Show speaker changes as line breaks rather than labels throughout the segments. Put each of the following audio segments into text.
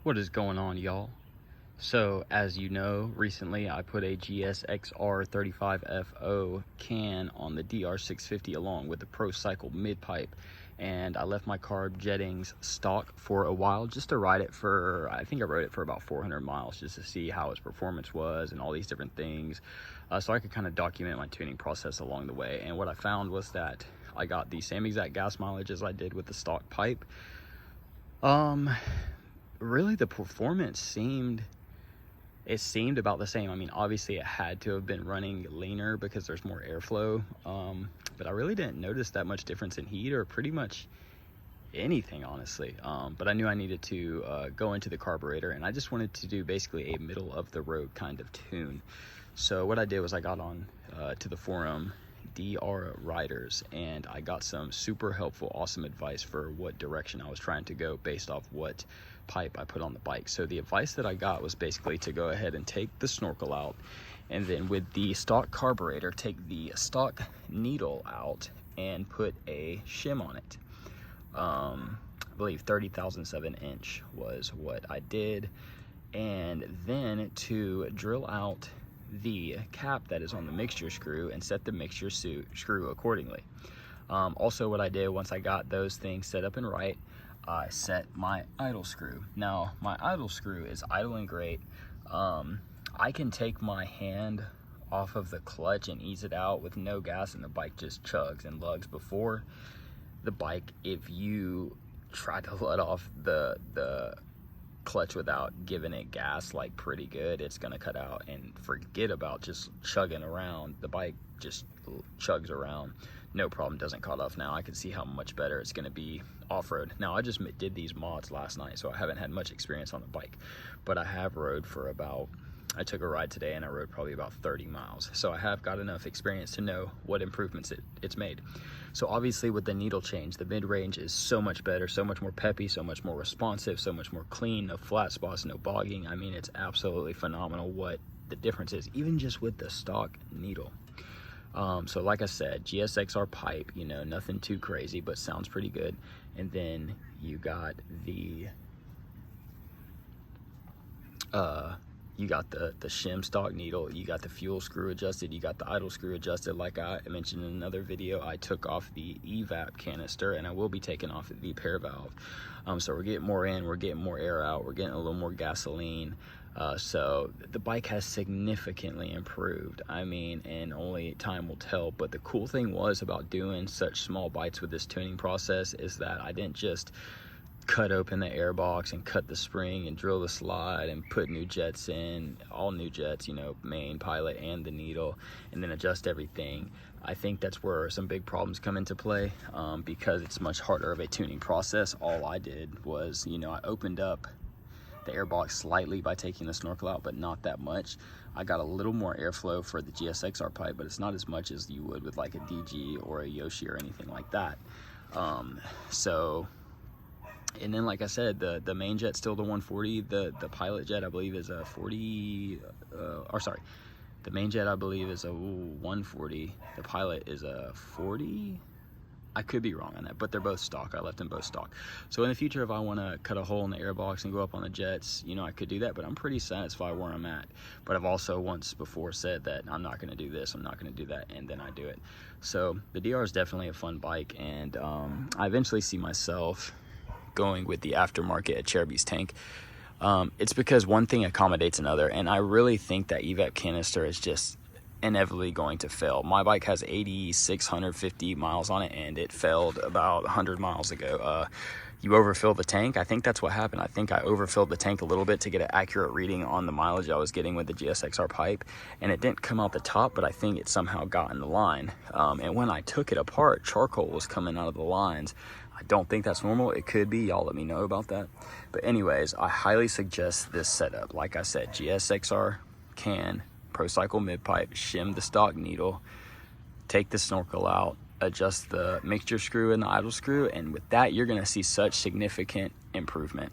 What is going on, y'all? So as you know, recently I put a GSXR 35FO can on the DR650 along with the Pro Cycle mid pipe, and I left my carb jettings stock for a while just to ride it for, I think I rode it for about 400 miles just to see how its performance was and all these different things, so I could kind of document my tuning process along the way. And what I found was that I got the same exact gas mileage as I did with the stock pipe. Really the performance seemed about the same. I mean, obviously it had to have been running leaner because there's more airflow, but I really didn't notice that much difference in heat or pretty much anything, honestly. But I knew I needed to go into the carburetor, and I just wanted to do basically a middle of the road kind of tune. So what I did was I got on to the forum DR Riders, and I got some super helpful, awesome advice for what direction I was trying to go based off what pipe I put on the bike. So the advice that I got was basically to go ahead and take the snorkel out, and then with the stock carburetor, take the stock needle out and put a shim on it. I believe 30,007 inch was what I did, and then to drill out the cap that is on the mixture screw and set the mixture screw accordingly. Also what I did once I got those things set up and right, I set my idle screw. Now my idle screw is idling great. I can take my hand off of the clutch and ease it out with no gas, and the bike just chugs and lugs. Before the bike, if you try to let off the clutch without giving it gas like pretty good, it's gonna cut out, and forget about just chugging around. The bike just chugs around, no problem, doesn't cut off. Now I can see how much better it's gonna be off-road. Now I just did these mods last night, so I haven't had much experience on the bike, but I have rode for about, I took a ride today and I rode probably about 30 miles. So I have got enough experience to know what improvements it's made. So obviously with the needle change, the mid-range is so much better, so much more peppy, so much more responsive, so much more clean, no flat spots, no bogging. I mean, it's absolutely phenomenal what the difference is, even just with the stock needle. So like I said, GSXR pipe, you know, nothing too crazy, but sounds pretty good. And then you got the shim stock needle, you got the fuel screw adjusted, you got the idle screw adjusted. Like I mentioned in another video, I took off the Evap canister, and I will be taking off the repair valve. So we're getting more in, we're getting more air out, we're getting a little more gasoline. So the bike has significantly improved. I mean, and only time will tell. But the cool thing was about doing such small bites with this tuning process is that I didn't just cut open the air box and cut the spring and drill the slide and put new jets in, all new jets, you know, main, pilot, and the needle, and then adjust everything. I think that's where some big problems come into play, because it's much harder of a tuning process. All I did was, you know, I opened up the air box slightly by taking the snorkel out, but not that much. I got a little more airflow for the GSXR pipe, but it's not as much as you would with like a DG or a Yoshi or anything like that. And then, like I said, the main jet's still the 140. The pilot jet, I believe, is a 40. The main jet, I believe, is a 140. The pilot is a 40. I could be wrong on that, but they're both stock. I left them both stock. So in the future, if I want to cut a hole in the air box and go up on the jets, you know, I could do that, but I'm pretty satisfied where I'm at. But I've also once before said that I'm not going to do this, I'm not going to do that, and then I do it. So the DR is definitely a fun bike, and I eventually see myself going with the aftermarket at Cherubi's tank. It's because one thing accommodates another, and I really think that Evap canister is just inevitably going to fail. My bike has 8,650 miles on it, and it failed about 100 miles ago. You overfill the tank. I think that's what happened. I think I overfilled the tank a little bit to get an accurate reading on the mileage I was getting with the GSXR pipe, and it didn't come out the top, but I think it somehow got in the line. And when I took it apart, charcoal was coming out of the lines. I don't think that's normal. It could be. Y'all let me know about that. But anyways, I highly suggest this setup. Like I said, GSXR can, Pro Cycle mid pipe, shim the stock needle, take the snorkel out, adjust the mixture screw and the idle screw, and with that you're going to see such significant improvement.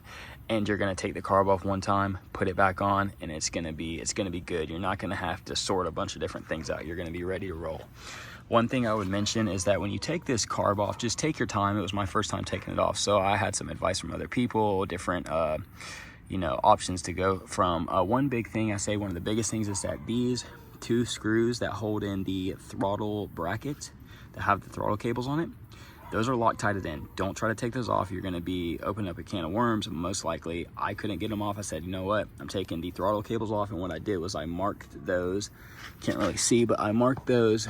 And you're going to take the carb off one time, put it back on, and it's going to be good. You're not going to have to sort a bunch of different things out. You're going to be ready to roll. One thing I would mention is that when you take this carb off, just take your time. It was my first time taking it off, so I had some advice from other people, different you know, options to go from. One big thing, I say one of the biggest things, is that these 2 screws that hold in the throttle bracket that have the throttle cables on it, those are Loctited in. Don't try to take those off. You're gonna be opening up a can of worms, most likely. I couldn't get them off. I said, you know what? I'm taking the throttle cables off, and what I did was I marked those. Can't really see, but I marked those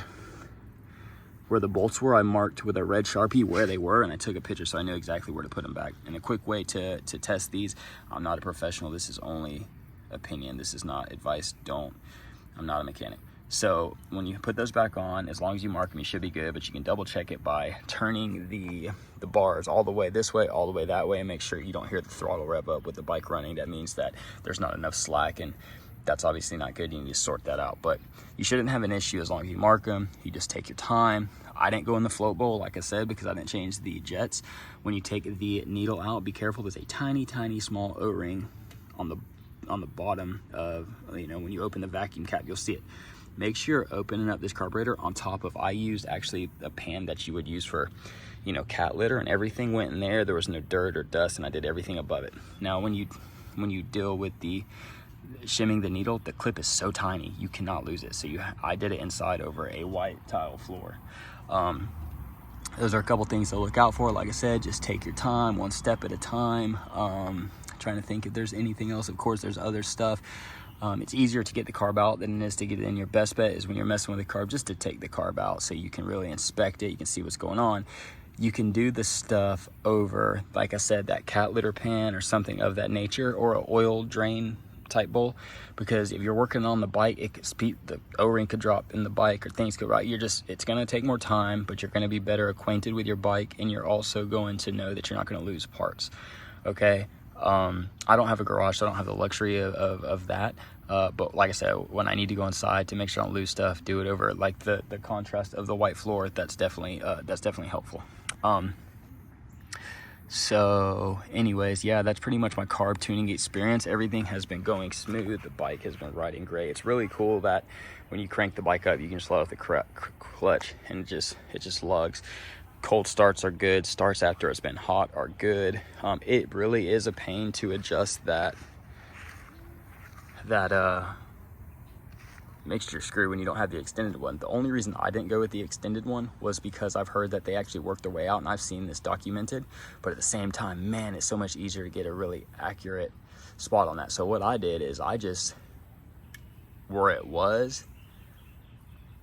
where the bolts were. I marked with a red Sharpie where they were, and I took a picture so I knew exactly where to put them back. And a quick way to test these, I'm not a professional. This is only opinion. This is not advice. I'm not a mechanic. So when you put those back on, as long as you mark them, you should be good, but you can double check it by turning the bars all the way this way, all the way that way, and make sure you don't hear the throttle rev up with the bike running. That means that there's not enough slack, and that's obviously not good. You need to sort that out, but you shouldn't have an issue as long as you mark them. You just take your time. I didn't go in the float bowl, like I said, because I didn't change the jets. When you take the needle out, be careful. There's a tiny, tiny small O-ring on the bottom of, you know, when you open the vacuum cap, you'll see it. Make sure you're opening up this carburetor on top of, I used actually a pan that you would use for, you know, cat litter, and everything went in there. There was no dirt or dust, and I did everything above it. Now, when you deal with the shimming the needle, the clip is so tiny, you cannot lose it. So I did it inside over a white tile floor. Those are a couple things to look out for. Like I said, just take your time, one step at a time. Trying to think if there's anything else. Of course, there's other stuff. It's easier to get the carb out than it is to get it in. Your best bet is when you're messing with the carb, just to take the carb out so you can really inspect it. You can see what's going on. You can do the stuff over, like I said, that cat litter pan or something of that nature, or an oil drain type bowl, because if you're working on the bike, it could speed, the O-ring could drop in the bike, or things could, right? It's going to take more time, but you're going to be better acquainted with your bike, and you're also going to know that you're not going to lose parts. Okay. I don't have a garage, so I don't have the luxury of that. But like I said, when I need to go inside to make sure I don't lose stuff, do it over like the contrast of the white floor. That's definitely helpful. So anyways, yeah, that's pretty much my carb tuning experience. Everything has been going smooth. The bike has been riding great. It's really cool that when you crank the bike up, you can just let off the clutch, and it just lugs. Cold starts are good. Starts after it's been hot are good. It really is a pain to adjust that mixture screw when you don't have the extended one. The only reason I didn't go with the extended one was because I've heard that they actually work their way out, and I've seen this documented. But at the same time, man, it's so much easier to get a really accurate spot on that. So what I did is I just, where it was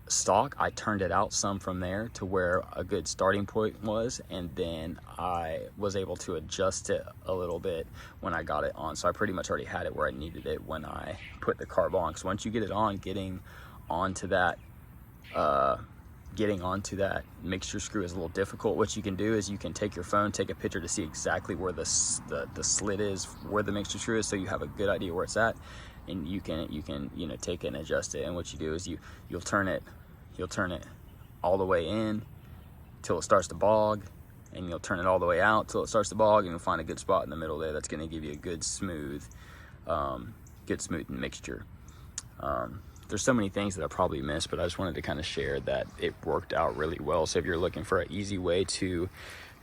stock, I turned it out some from there to where a good starting point was, and then I was able to adjust it a little bit when I got it on. So I pretty much already had it where I needed it when I put the carb on, because once you get it on, getting onto that mixture screw is a little difficult. What you can do is you can take your phone, take a picture to see exactly where the slit is, where the mixture screw is, so you have a good idea where it's at, and you can you know, take it and adjust it. And what you do is you'll turn it all the way in till it starts to bog, and you'll turn it all the way out till it starts to bog, and you'll find a good spot in the middle there that's going to give you a good smooth mixture. There's so many things that I probably missed, but I just wanted to kind of share that it worked out really well. So if you're looking for an easy way to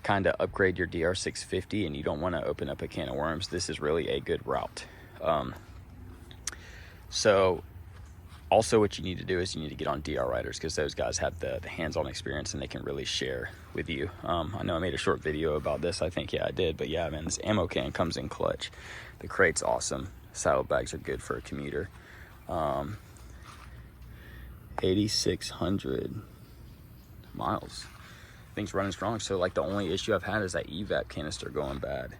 kind of upgrade your DR650 and you don't want to open up a can of worms, this is really a good route. So also what you need to do is you need to get on DR Riders, because those guys have the hands-on experience, and they can really share with you. I know I made a short video about this. I think, yeah, I did. But yeah, man, this ammo can comes in clutch. The crate's awesome. Saddlebags are good for a commuter. 8,600 miles. Things running strong. So like the only issue I've had is that Evap canister going bad.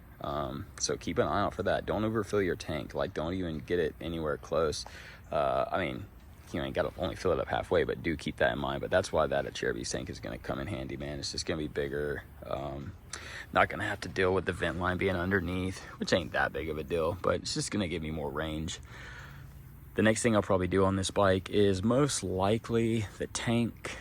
So keep an eye out for that. Don't overfill your tank. Like, don't even get it anywhere close. I mean, you ain't got to only fill it up halfway, but do keep that in mind. But that's why that Cherokee tank is going to come in handy, man. It's just going to be bigger. Not going to have to deal with the vent line being underneath, which ain't that big of a deal, but it's just going to give me more range. The next thing I'll probably do on this bike is most likely the tank.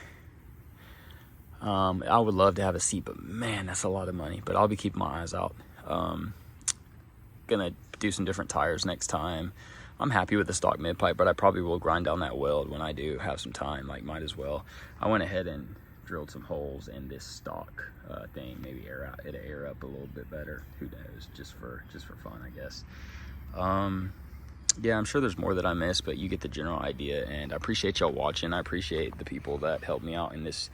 I would love to have a seat, but man, that's a lot of money. But I'll be keeping my eyes out. Gonna do some different tires next time. I'm happy with the stock mid pipe, but I probably will grind down that weld when I do have some time. Like, might as well. I went ahead and drilled some holes in this stock thing. Maybe it'll air up a little bit better. Who knows? Just for fun, I guess. Yeah, I'm sure there's more that I missed, but you get the general idea, and I appreciate y'all watching. I appreciate the people that helped me out in this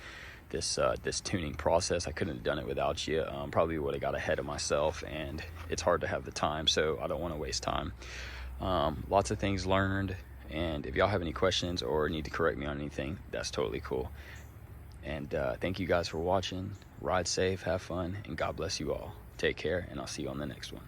tuning process. I couldn't have done it without you. Probably would have got ahead of myself, and it's hard to have the time, so I don't want to waste time. Lots of things learned, and if y'all have any questions or need to correct me on anything, that's totally cool. And thank you guys for watching. Ride safe, have fun, and God bless you all. Take care, and I'll see you on the next one.